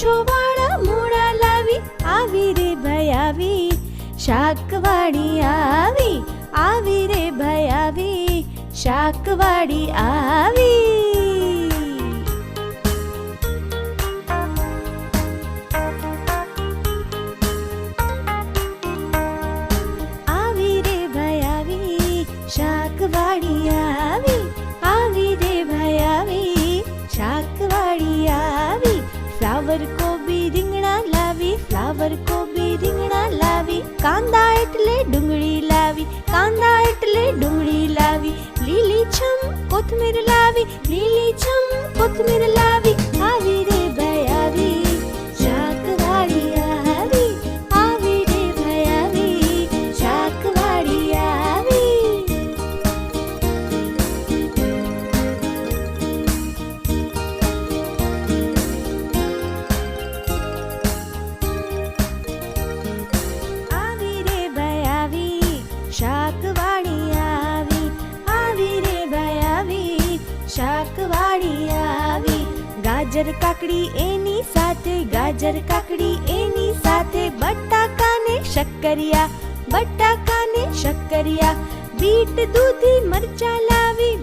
મૂછો વાળા મૂળા લાવી, આવી રે ભાઈ આવી. શાકવાળી આવી, આવી રે ભાઈ આવી. શાકવાળી આવી. આવી રે ભાઈ આવી. શાકવાળી આવી, આવી રે ભાઈ આવી. શાકવાળી આવી. ફ્લાવર કોબી રીંગણા લાવી, ફ્લાવર કોબી રીંગણા લાવી. કાંદા એટલે ડુંગળી લાવી, કાંદા એટલે ડુંગળી લાવી. લીલી છમ કોથમીર લાવી, લીલી છમ કોથમીર લાવી. આવી રે ભાઈ આવી. શાકવાળી આવી, આવી રે ભાઈ આવી. શાકવાળી આવી. આવી રે ભાઈ આવી. શાકવાળી આવી, આવી રે ભાઈ આવી. શાકવાળી આવી. ગાજર કાકડી એની સાથે, ગાજર કાકડી એની સાથે. બટાકા ને શક્કરિયા, બટાકા ને શક્કરિયા. બીટ દૂધી મરચા લાવી.